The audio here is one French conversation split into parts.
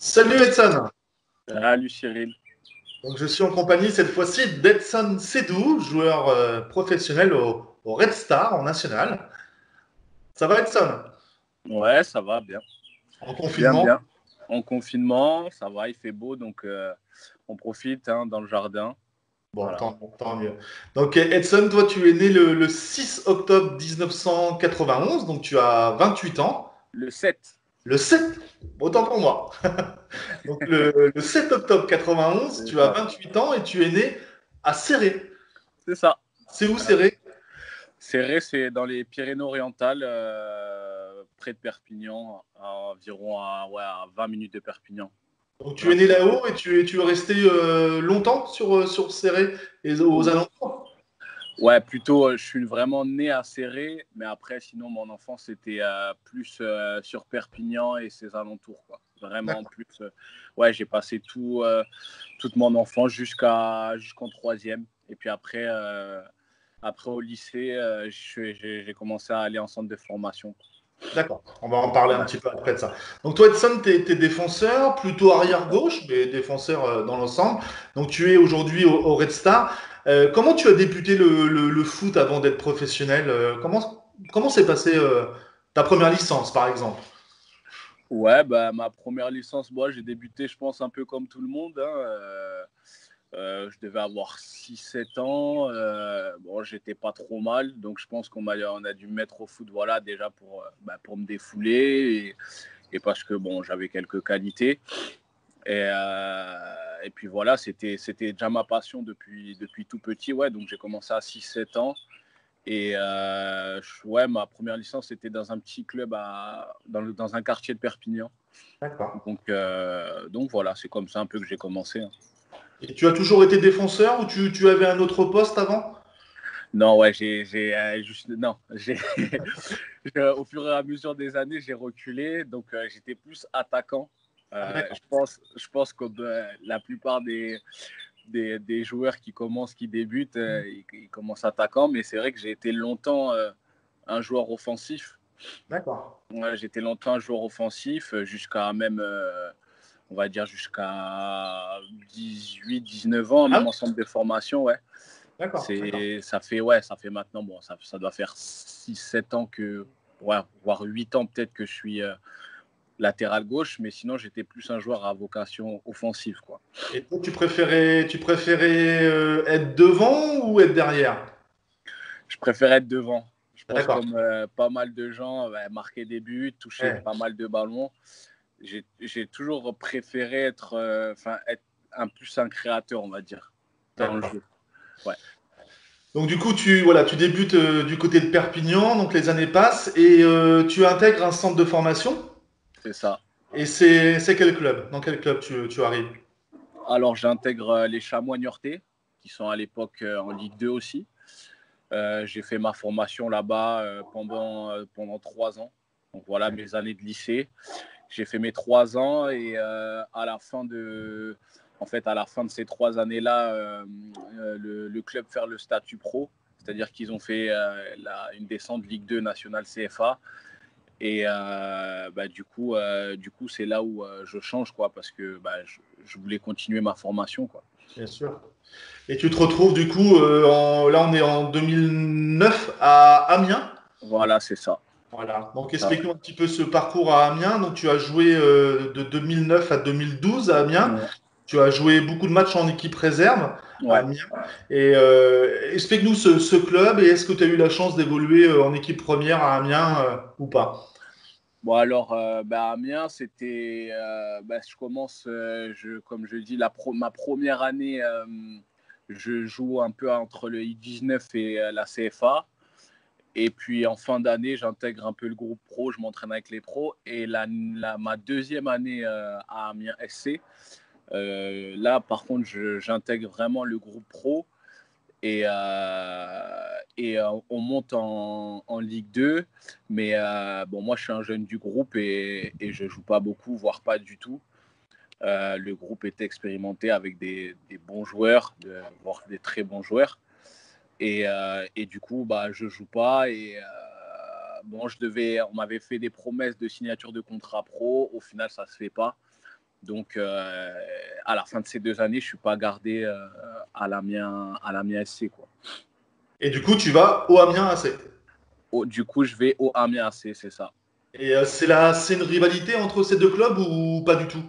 Salut Edson. Salut Cyril. Donc, je suis en compagnie cette fois-ci d'Edson Sedou, joueur professionnel au Red Star en national. Ça va Edson? Ouais, ça va bien. En Bien, confinement? bien. En confinement, ça va, il fait beau, donc on profite dans le jardin. Bon, Voilà. tant mieux. Donc Edson, toi tu es né le 6 octobre 1991, donc tu as 28 ans. Le 7. Le 7, autant pour moi. Donc le 7 octobre 91, C'est tu as ça. 28 ans et tu es né à Céré. C'est ça. C'est où Céré? Céré, c'est dans les Pyrénées-Orientales, près de Perpignan, à 20 minutes de Perpignan. Donc tu es né 28. là-haut et tu es resté longtemps sur Céré et aux alentours? Ouais, plutôt, je suis vraiment né à Céré, mais après, sinon, mon enfance, c'était plus sur Perpignan et ses alentours, quoi. Vraiment D'accord. plus. Ouais, j'ai passé toute mon enfance jusqu'en troisième. Et puis après au lycée, j'ai commencé à aller en centre de formation. D'accord. On va en parler un Ouais. petit peu après de ça. Donc toi, Edson, tu es défenseur, plutôt arrière-gauche, mais défenseur dans l'ensemble. Donc tu es aujourd'hui au Red Star. Comment tu as débuté le foot avant d'être professionnel? Comment s'est passé ta première licence, par exemple? Ouais, bah, ma première licence, moi, j'ai débuté, je pense, un peu comme tout le monde. Je devais avoir 6 7 ans. Bon, j'étais pas trop mal. Donc, je pense on a dû me mettre au foot voilà, déjà pour me défouler et parce que bon, j'avais quelques qualités. Et puis voilà, c'était déjà ma passion depuis tout petit. Ouais, donc, j'ai commencé à 6 7 ans. Et ouais, ma première licence, c'était dans un petit club dans un quartier de Perpignan. D'accord. Donc voilà, c'est comme ça un peu que j'ai commencé. Et tu as toujours été défenseur ou tu avais un autre poste avant? Non, ouais, non, au fur et à mesure des années, j'ai reculé, donc j'étais plus attaquant. Ah, d'accord. Je pense que la plupart des joueurs qui débutent, ils commencent attaquant, mais c'est vrai que j'ai été longtemps un joueur offensif. D'accord. Ouais, j'étais longtemps un joueur offensif jusqu'à même, on va dire, jusqu'à 18 19 ans, Ah même oui, en centre de formation, ouais. d'accord. Ça fait maintenant, bon, ça doit faire 6 7 ans ouais, voire 8 ans peut-être que je suis latéral gauche, mais sinon j'étais plus un joueur à vocation offensive, quoi. Et toi, tu préférais être devant ou être derrière? Je préfère être devant. Je pense D'accord. comme pas mal de gens, ouais, marquer des buts, toucher Ouais. pas mal de ballons. J'ai toujours préféré être plus un créateur, on va dire, dans le D'accord. jeu. Ouais, Donc du coup, tu débutes du côté de Perpignan, donc les années passent et tu intègres un centre de formation. c'est ça. Et c'est quel club? Dans quel club tu arrives? Alors j'intègre les Chamois Niortais, qui sont à l'époque en Ligue 2 aussi. J'ai fait ma formation là-bas pendant 3 ans. Donc voilà mes années de lycée. J'ai fait mes 3 ans et à la fin de ces 3 années-là, le club fait le statut pro, c'est-à-dire qu'ils ont fait une descente Ligue 2 nationale CFA. Et du coup, c'est là où je change, quoi, parce que je voulais continuer ma formation, quoi. Bien sûr. Et tu te retrouves du coup, là on est en 2009 à Amiens. Voilà, c'est ça. Voilà. Donc Ça, explique-nous un petit peu ce parcours à Amiens. Donc tu as joué de 2009 à 2012 à Amiens. ouais. Tu as joué beaucoup de matchs en équipe réserve à Ouais. Amiens. Et explique-nous ce club et est-ce que tu as eu la chance d'évoluer en équipe première à Amiens ou pas? Bon, alors, Amiens, je commence, comme je dis, ma première année, je joue un peu entre le I-19 et la CFA. Et puis en fin d'année, j'intègre un peu le groupe pro, je m'entraîne avec les pros. Et ma deuxième année à Amiens SC, là, par contre, j'intègre vraiment le groupe pro et on monte en Ligue 2. Mais bon, moi, je suis un jeune du groupe et je ne joue pas beaucoup, voire pas du tout. Le groupe était expérimenté avec des bons joueurs, voire des très bons joueurs. Et du coup, je ne joue pas. Et bon, on m'avait fait des promesses de signature de contrat pro. Au final, ça ne se fait pas. Donc, à la fin de ces 2 années, je ne suis pas gardé à l'Amiens SC, quoi. Et du coup, tu vas au Amiens AC. Du coup, je vais au Amiens AC, c'est ça. Et c'est une rivalité entre ces deux clubs ou pas du tout?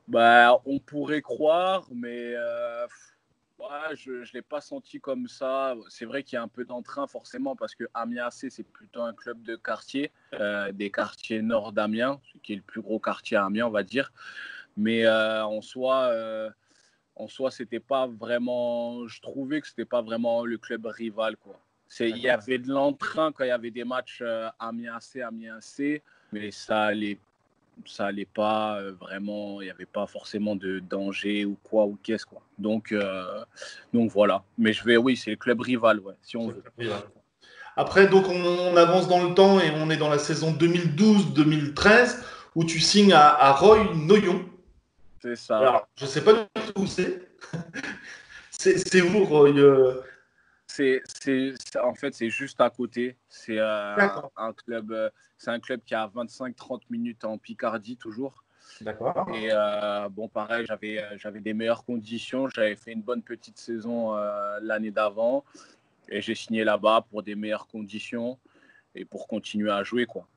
Bah, on pourrait croire, mais ouais, je ne l'ai pas senti comme ça. C'est vrai qu'il y a un peu d'entrain, forcément, parce que Amiens AC, c'est plutôt un club de quartier, des quartiers nord d'Amiens, qui est le plus gros quartier à Amiens, on va dire. Mais en soi, c'était pas vraiment. Je trouvais que c'était pas vraiment le club rival, quoi. Il y avait de l'entrain quand il y avait des matchs Amiens AC, mais ça allait pas vraiment. Il n'y avait pas forcément de danger ou quoi ou qu'est-ce, quoi. Donc voilà. Mais oui, c'est le club rival, ouais, si on veut. Après, donc on avance dans le temps et on est dans la saison 2012-2013 où tu signes à Roy Noyon. C'est ça. Alors, je sais pas du tout où c'est. C'est où, Roy En fait, c'est juste à côté. D'accord. C'est un club qui a 25-30 minutes en Picardie, toujours. D'accord. Et bon, pareil, j'avais des meilleures conditions. J'avais fait une bonne petite saison l'année d'avant. Et j'ai signé là-bas pour des meilleures conditions et pour continuer à jouer, quoi.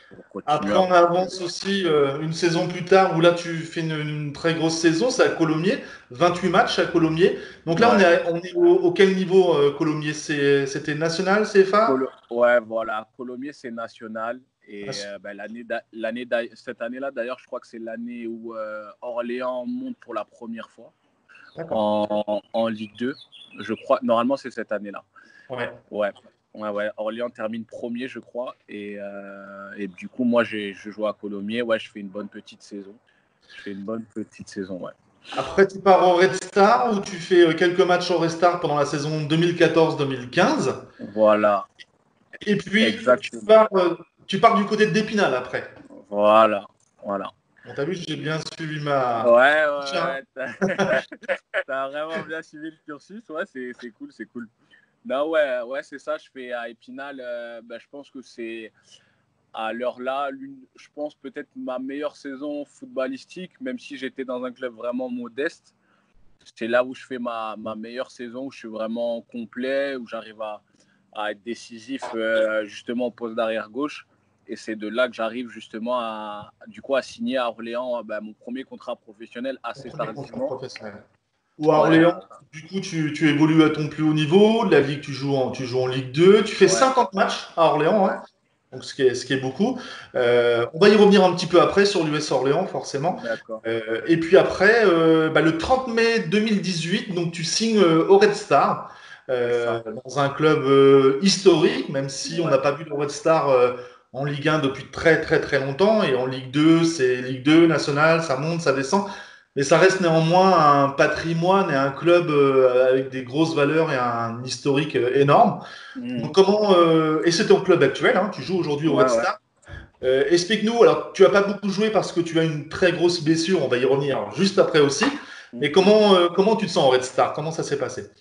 Pour continuer Après, à... on avance aussi une saison plus tard où là, tu fais une très grosse saison. C'est à Colomiers, 28 matchs à Colomiers. Donc là, Ouais. on est au quel niveau, Colomiers? C'était national, CFA? Ouais, voilà. Colomiers, c'est national. Et National. ben, cette année-là, d'ailleurs, je crois que c'est l'année où Orléans monte pour la première fois D'accord. en Ligue 2. Je crois, normalement, c'est cette année-là. Ouais. Ouais. Ouais. Orléans termine premier, je crois. Et du coup, moi, je joue à Colomiers. Ouais, je fais une bonne petite saison. Ouais. Après, tu pars au Red Star où tu fais quelques matchs au Red Star pendant la saison 2014-2015. Voilà, Et puis, exactement. tu pars du côté d'Épinal après. Voilà. Bon, t'as vu, j'ai bien suivi ma. Ouais. T'as vraiment bien suivi le cursus. Ouais, c'est cool, c'est cool. Non, ouais, c'est ça. Je fais à Épinal. Je pense que c'est à l'heure là, je pense peut-être ma meilleure saison footballistique, même si j'étais dans un club vraiment modeste. C'est là où je fais ma meilleure saison, où je suis vraiment complet, où j'arrive à être décisif justement au poste d'arrière gauche. Et c'est de là que j'arrive justement à signer à Orléans mon premier contrat professionnel Ton assez premier contrat tardivement. professionnel. Ou à Ouais, Orléans, du coup, tu évolues à ton plus haut niveau. La Ligue, tu joues en Ligue 2. Tu fais ouais, 50 matchs à Orléans, ouais, hein, donc ce qui est beaucoup. ouais. On va y revenir un petit peu après sur l'US Orléans, forcément. D'accord. Et puis après, le 30 mai 2018, donc tu signes au Red Star, C'est ça. dans un club historique, même si on Ouais. n'a pas vu le Red Star en Ligue 1 depuis très très très longtemps. Et en Ligue 2, c'est Ligue 2 nationale, ça monte, ça descend. Mais ça reste néanmoins un patrimoine et un club avec des grosses valeurs et un historique énorme. Donc Mhm. et c'est ton club actuel, hein, tu joues aujourd'hui au Red Ouais. Star. Explique-nous, alors tu as pas beaucoup joué parce que tu as une très grosse blessure, on va y revenir juste après aussi. Mais Mhm. comment tu te sens au Red Star? Comment ça s'est passé?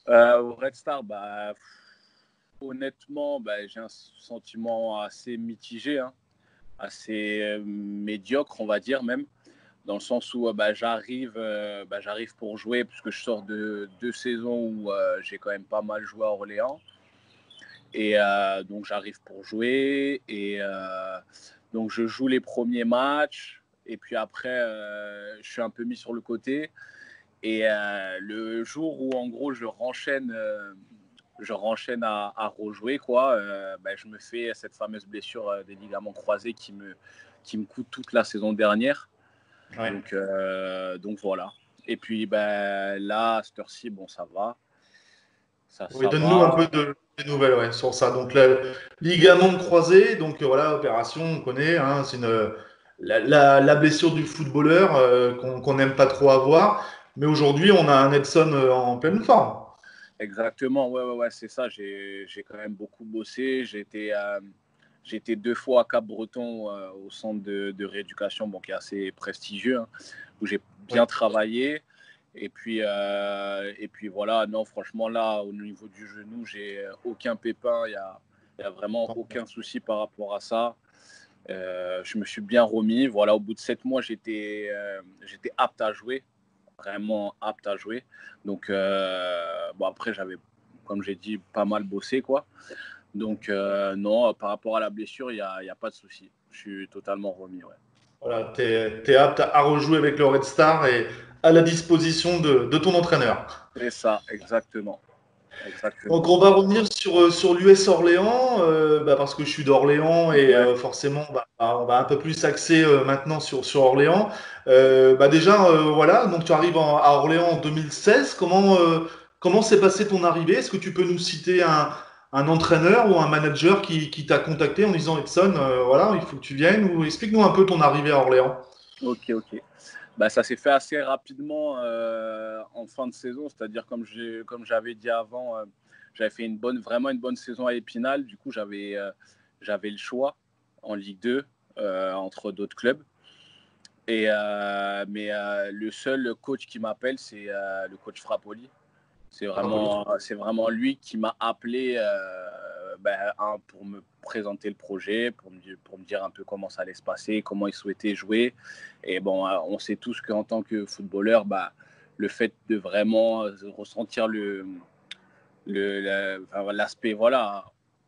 Au Red Star, honnêtement, j'ai un sentiment assez mitigé, hein, assez médiocre, on va dire même, dans le sens où j'arrive pour jouer, puisque je sors de 2 saisons où j'ai quand même pas mal joué à Orléans. Et donc j'arrive pour jouer, et donc je joue les premiers matchs, et puis après, je suis un peu mis sur le côté. Et le jour où, en gros, je renchaîne à rejouer, quoi, je me fais cette fameuse blessure des ligaments croisés qui me coûte toute la saison dernière. Ouais. Donc voilà. Et puis là, à cette heure-ci, bon, ça va. Oui, Ça donne-nous un peu va. des nouvelles, ouais, sur ça. Donc, le ligament croisé, donc voilà, opération, on connaît, hein, c'est la blessure du footballeur qu'on n'aime pas trop avoir. Mais aujourd'hui, on a un Edson en pleine forme. Exactement, ouais, c'est ça. J'ai quand même beaucoup bossé. J'ai été 2 fois à Cap-Breton au centre de rééducation, bon, qui est assez prestigieux, hein, où j'ai Oui. bien travaillé. Et puis voilà, non, franchement, là, au niveau du genou, j'ai aucun pépin. Il y a vraiment aucun souci par rapport à ça. Je me suis bien remis. Voilà, au bout de 7 mois, j'étais apte à jouer, vraiment apte à jouer. Donc, bon, après, j'avais, comme j'ai dit, pas mal bossé, quoi. Donc, non, par rapport à la blessure, il n'y a pas de souci. Je suis totalement remis, ouais. Voilà, tu es apte à rejouer avec le Red Star et à la disposition de ton entraîneur. C'est ça, exactement. Exactement. Donc on va revenir sur l'US Orléans, parce que je suis d'Orléans et Ouais. forcément on va un peu plus axer maintenant sur Orléans. Déjà, voilà, donc tu arrives à Orléans en 2016. Comment s'est passée ton arrivée? Est-ce que tu peux nous citer un entraîneur ou un manager qui t'a contacté en disant Edson, voilà, il faut que tu viennes, ou explique-nous un peu ton arrivée à Orléans. Ok, ok. Bah, ça s'est fait assez rapidement en fin de saison, c'est-à-dire comme j'avais dit avant, j'avais fait vraiment une bonne saison à Épinal. Du coup, j'avais le choix en Ligue 2 entre d'autres clubs. Mais le seul coach qui m'appelle, c'est le coach Frappoli. C'est vraiment lui qui m'a appelé pour me présenter le projet, pour me dire un peu comment ça allait se passer, comment il souhaitait jouer. Et bon, on sait tous qu'en tant que footballeur, le fait de vraiment ressentir l'aspect, voilà,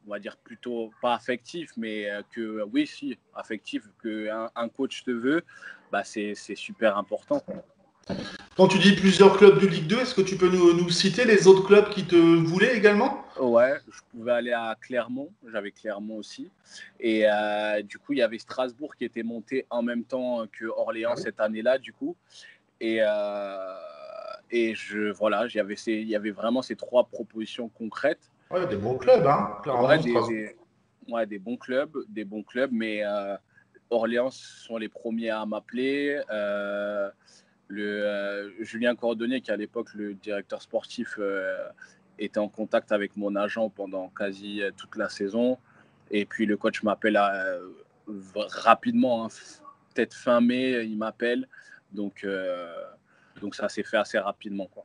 on va dire plutôt pas affectif, mais que oui, si, affectif, qu'un coach te veut, c'est super important, quoi. Quand tu dis plusieurs clubs de Ligue 2, est-ce que tu peux nous citer les autres clubs qui te voulaient également? Ouais, je pouvais aller à Clermont, j'avais Clermont aussi. Et du coup, il y avait Strasbourg qui était monté en même temps que Orléans cette année-là, du coup. Et, voilà, il y avait vraiment ces 3 propositions concrètes. Ouais, des bons clubs, hein, Ouais, Clermont, Strasbourg. des bons clubs, mais Orléans sont les premiers à m'appeler. Julien Cordonnier, qui à l'époque le directeur sportif, était en contact avec mon agent pendant quasi toute la saison. Et puis le coach m'appelle rapidement, hein, peut-être fin mai, il m'appelle. Donc, donc ça s'est fait assez rapidement, quoi.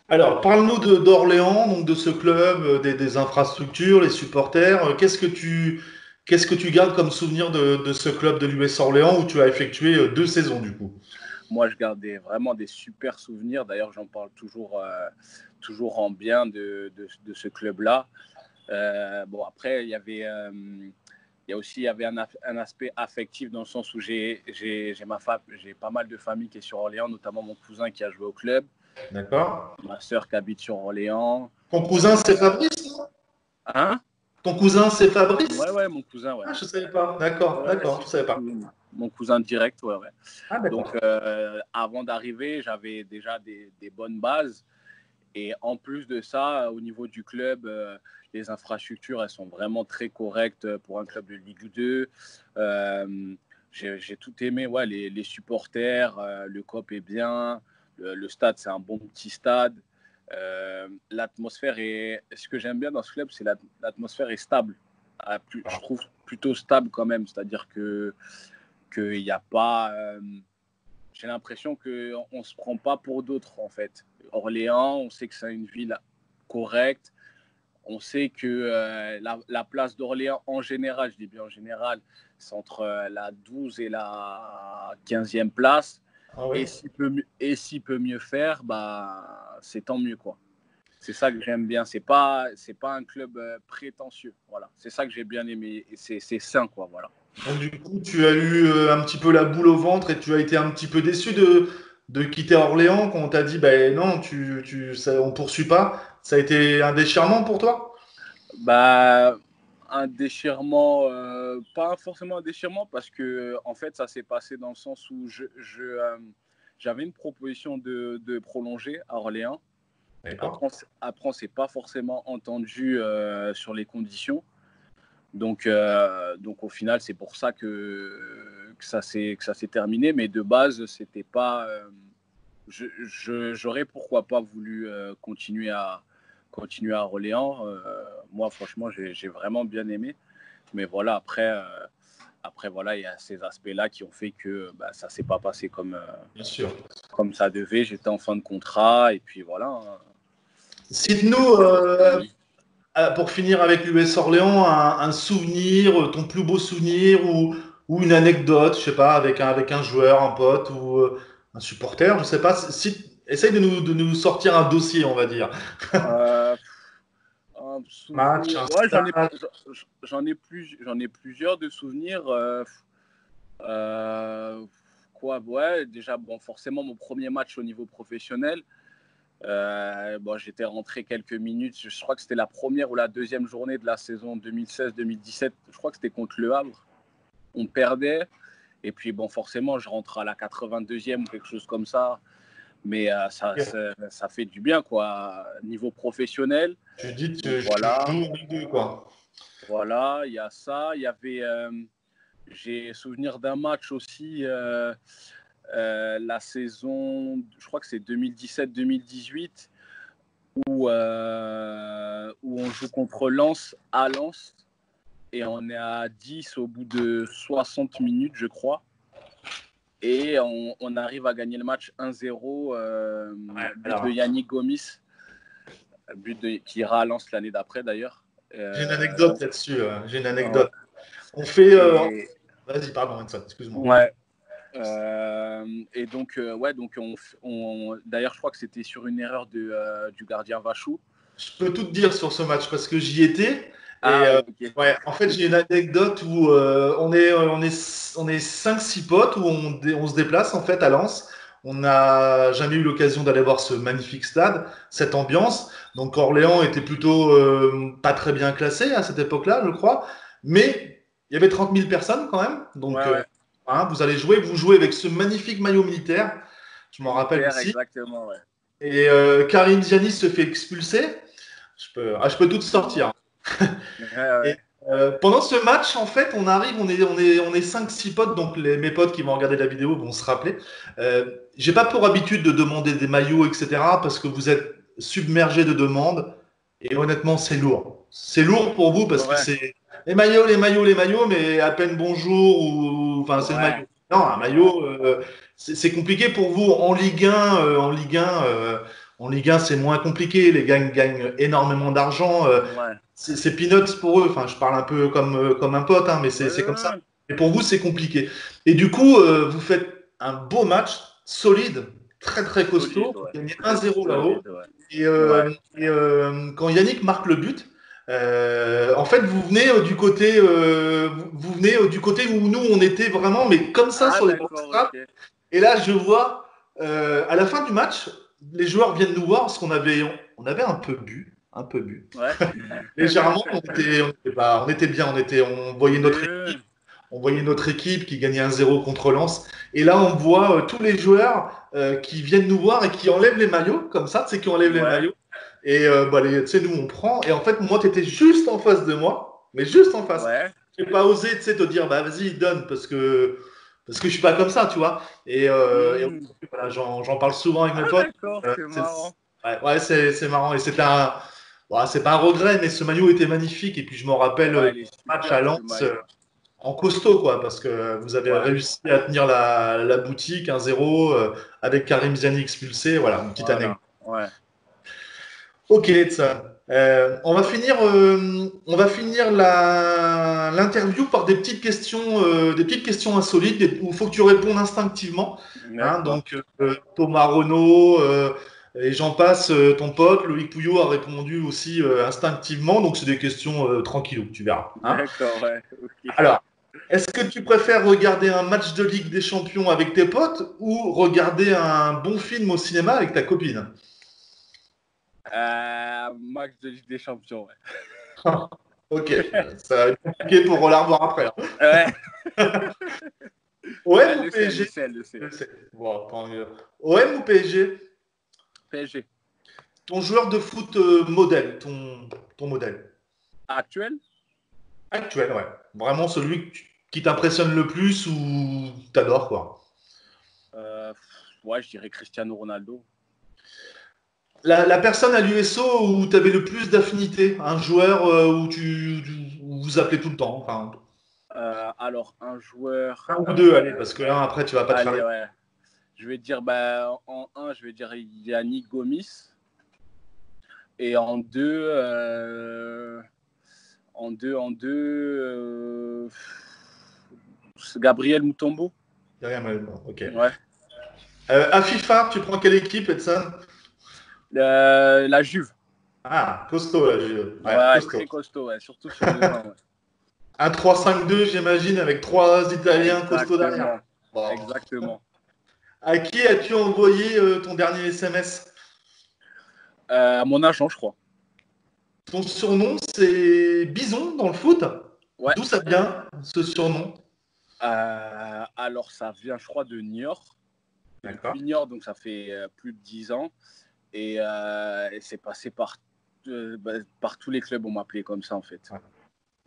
Alors, parle-nous d'Orléans, donc de ce club, des infrastructures, les supporters. Qu'est-ce que tu gardes comme souvenir de ce club de l'US Orléans où tu as effectué 2 saisons du coup? Moi, je garde vraiment des super souvenirs. D'ailleurs, j'en parle toujours en bien de ce club-là. Bon, après, il y avait un aspect affectif dans le sens où j'ai pas mal de famille qui est sur Orléans, notamment mon cousin qui a joué au club, D'accord. ma sœur qui habite sur Orléans. Ton cousin, c'est Fabrice, non? Hein? Ton cousin, c'est Fabrice? Ouais, ouais, mon cousin, ouais. Ah, je savais pas. Ouais, D'accord, ouais, d'accord, c'est je savais pas. mon cousin direct, ouais, ouais. Ah, Donc, d'accord. avant d'arriver, j'avais déjà des bonnes bases. Et en plus de ça, au niveau du club, les infrastructures, elles sont vraiment très correctes pour un club de Ligue 2. J'ai tout aimé, ouais, les supporters, le COP est bien, le stade, c'est un bon petit stade. Ce que j'aime bien dans ce club, c'est l'atmosphère est stable. Je trouve plutôt stable quand même, c'est-à-dire qu'il n'y a pas. J'ai l'impression qu'on ne se prend pas pour d'autres, en fait. Orléans, on sait que c'est une ville correcte. On sait que la place d'Orléans, en général, je dis bien en général, c'est entre la 12 et la 15e place. Ah oui. Et s'il peut mieux faire, c'est tant mieux, quoi. C'est ça que j'aime bien. C'est pas un club prétentieux. Voilà. C'est ça que j'ai bien aimé. Et c'est sain, quoi. Voilà. Donc, du coup, tu as eu un petit peu la boule au ventre et tu as été un petit peu déçu de quitter Orléans quand on t'a dit, ben non, on poursuit pas. Ça a été un déchirement pour toi? Bah, un déchirement, pas forcément un déchirement, parce que en fait, ça s'est passé dans le sens où j'avais une proposition de prolonger à Orléans. D'accord. Après on s'est pas forcément entendu sur les conditions. Donc au final, c'est pour ça que ça s'est terminé. Mais de base, c'était pas. J'aurais pourquoi pas voulu continuer à Orléans. Moi, franchement, j'ai vraiment bien aimé. Mais voilà, après voilà, il y a ces aspects-là qui ont fait que ça s'est pas passé Bien sûr. comme ça devait. J'étais en fin de contrat et puis voilà, hein. Cite-nous pour finir avec l'US Orléans, un souvenir, ton plus beau souvenir ou une anecdote, je sais pas, avec un joueur, un pote ou un supporter, je sais pas. Essaye de nous sortir un dossier, on va dire. Euh, un Match, souvenir. un Ouais, stade. j'en ai plusieurs de souvenirs. Euh, quoi, ouais, déjà, bon, forcément, mon premier match au niveau professionnel. Bon, j'étais rentré quelques minutes. Je crois que c'était la première ou la deuxième journée de la saison 2016-2017. Je crois que c'était contre Le Havre. On perdait. Et puis, bon, forcément, je rentre à la 82e ou quelque chose comme ça. Mais ça fait du bien, quoi, niveau professionnel. Tu dis, Donc je voilà, joue en Ligue 2, quoi. voilà, il y a ça. Il y avait, j'ai souvenir d'un match aussi, la saison, je crois que c'est 2017-2018, où on joue contre Lens à Lens et on est à 10 au bout de 60 minutes, je crois. Et on arrive à gagner le match 1-0, Ouais, but de alors, Yannick Gomis, qui ira à Lens l'année d'après d'ailleurs. j'ai une Euh, anecdote là-dessus. J'ai une ouais. anecdote. On fait. Et, Vas-y, pardon, Vincent, excuse-moi. ouais. Et donc, ouais, donc d'ailleurs, je crois que c'était sur une erreur du gardien Vachou. Je peux tout te dire sur ce match parce que j'y étais. Et Ah, ok. ouais, en fait, j'ai une anecdote où on est 5-6 potes où on se déplace en fait à Lens. On n'a jamais eu l'occasion d'aller voir ce magnifique stade, cette ambiance. Donc Orléans était plutôt pas très bien classé à cette époque-là, je crois. Mais il y avait 30 000 personnes quand même. Donc Ouais, ouais. hein, vous jouez avec ce magnifique maillot militaire. Je m'en rappelle Militaire, aussi. exactement, ouais. Et Karim Ziani se fait expulser. Je peux tout sortir. Ouais, Et ouais. pendant ce match, en fait, on arrive, on est 5-6 potes, donc mes potes qui vont regarder la vidéo vont se rappeler. J'ai pas pour habitude de demander des maillots, etc., parce que vous êtes submergé de demandes, et honnêtement, c'est lourd. C'est lourd pour vous parce que Ouais, c'est les maillots, les maillots, les maillots, mais à peine bonjour, ou enfin, c'est le ouais, maillot. Non, un ouais, maillot, c'est compliqué pour vous en Ligue 1. En Ligue 1, c'est moins compliqué. Les gars gagnent énormément d'argent. ouais. C'est peanuts pour eux. Enfin, je parle un peu comme un pote, hein, mais Ouais, c'est comme ça. ouais. Et pour vous, c'est compliqué. Et du coup, vous faites un beau match, solide, très très costaud. Solide, Vous ouais. gagnez Très 1-0 là-haut. solide, ouais. Et, Ouais. quand Yannick marque le but, en fait, vous venez du côté, vous venez du côté où nous on était vraiment, mais comme ça Ah, sur les d'accord, straps. ok. Et là, je vois à la fin du match, les joueurs viennent nous voir parce on avait un peu bu. Ouais. Légèrement, on était bien, Oui, on voyait notre équipe qui gagnait 1-0 contre Lens. Et là, on voit tous les joueurs qui viennent nous voir et qui enlèvent les maillots, comme ça, c'est qui enlèvent les ouais. maillots. Et tu sais, nous, on prend. Et en fait, moi, tu étais juste en face de moi, mais juste en face. Ouais. J'ai pas osé, tu sais, te dire, bah vas-y, donne, parce que je suis pas comme ça, tu vois. Et Hmm. voilà, j'en parle souvent avec mes Ah, potes. d'accord, c'est C'est marrant. c'est marrant. Et c'était un. Bon, c'est pas un regret, mais ce maillot était magnifique. Et puis, je me rappelle Ouais, il du est match à superbe ce Lens maillot. en costaud, quoi, parce que vous avez Ouais, réussi à tenir la boutique 1-0 avec Karim Ziani expulsé. Voilà, une petite anecdote. voilà. Ouais. Ok, ça. On va finir l'interview par des petites questions insolites où il faut que tu répondes instinctivement. Hein, D'accord. donc, Thomas Renaud et j'en passe, ton pote, Loïc Pouillot a répondu aussi instinctivement. Donc, c'est des questions tranquillou, tu verras. Hein. D'accord, ouais. Ok. Alors, est-ce que tu préfères regarder un match de Ligue des Champions avec tes potes ou regarder un bon film au cinéma avec ta copine? Max de Ligue des Champions, ouais. Ok, ça va être compliqué pour la revoir après. Ouais, OM elle ou le sait, elle le PSG? sait, elle le sait. Je sais. Bon, tant mieux. OM ou PSG? PSG. Ton joueur de foot modèle, ton modèle. Actuel? Actuel, ouais. Vraiment celui qui t'impressionne le plus ou t'adores, quoi. Ouais, je dirais Cristiano Ronaldo. La personne à l'USO où tu avais le plus d'affinité, un joueur où vous appelez tout le temps, enfin, Alors, un joueur. un ou deux, allez, parce que là, après, tu vas pas te faire Allez, les... ouais. Je vais dire, bah, en un, je vais dire Yannick Gomis. Et en deux, c'est Gabriel Mutombo. Derrière Malmo, ok. Ouais. À FIFA, tu prends quelle équipe, Edson? La Juve. Ah, costaud, là. Ouais, Ouais, costaud. très costaud, ouais, surtout sur le vin. Ouais. Un 3-5-2, j'imagine, avec trois Italiens costauds derrière. Exactement. Bon. Exactement. À qui as-tu envoyé ton dernier SMS? À mon agent, je crois. Ton surnom, c'est Bison dans le foot? Ouais. D'où ça vient, ce surnom? Alors, ça vient, je crois, de Niort. D'accord. Depuis Niort, donc ça fait plus de 10 ans. Et c'est passé par tous les clubs, on m'appelait comme ça, en fait. Ouais.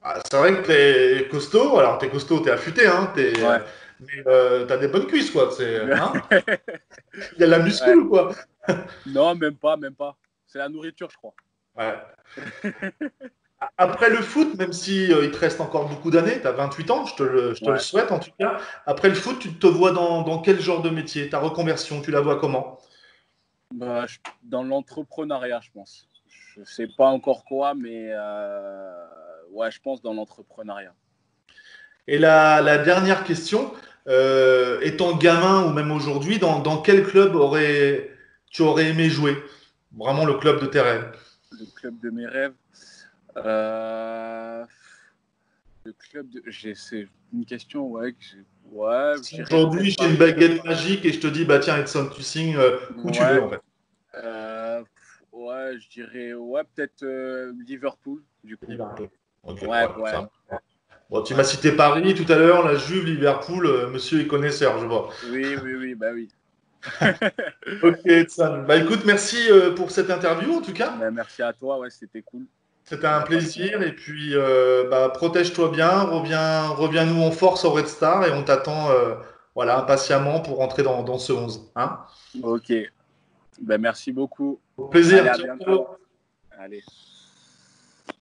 Ah, c'est vrai que t'es costaud. Alors, t'es costaud, t'es affûté, hein, Ouais. mais t'as des bonnes cuisses, quoi. Hein, il y a de la muscule, Ouais. ou quoi? Non, même pas, même pas. C'est la nourriture, je crois. Ouais. Après le foot, même si il te reste encore beaucoup d'années, tu as 28 ans, je te le Ouais. souhaite en tout cas. Après le foot, tu te vois dans quel genre de métier? Ta reconversion, tu la vois comment? Dans l'entrepreneuriat, je pense. Je sais pas encore quoi, mais ouais, je pense dans l'entrepreneuriat. Et la dernière question, étant gamin ou même aujourd'hui, dans quel club tu aurais aimé jouer? Vraiment le club de tes rêves. Le club de mes rêves. Euh, le club de. C'est une question, ouais. Ouais, je Si dirais peut-être aujourd'hui j'ai une Paris. baguette magique et je te dis, bah tiens, Edson, tu signes où tu veux Ouais. en fait. Ouais, je dirais. Ouais, peut-être Liverpool, du coup. Liverpool. Ok, Ouais, ouais, ouais, ça. Bon, tu m'as ouais. cité Paris tout à l'heure, la Juve, Liverpool, monsieur est connaisseur, je vois. Oui, oui, oui, bah oui. Ok, Edson. Bah écoute, merci pour cette interview en tout cas. Ben, merci à toi, ouais, c'était cool. C'était On un a passé. plaisir et puis bah, protège-toi bien, reviens-nous en force au Red Star et on t'attend voilà, impatiemment pour rentrer dans ce 11. Hein. Ok. Ben, merci beaucoup. Au Allez, plaisir. à Ciao, bientôt. ciao. Allez.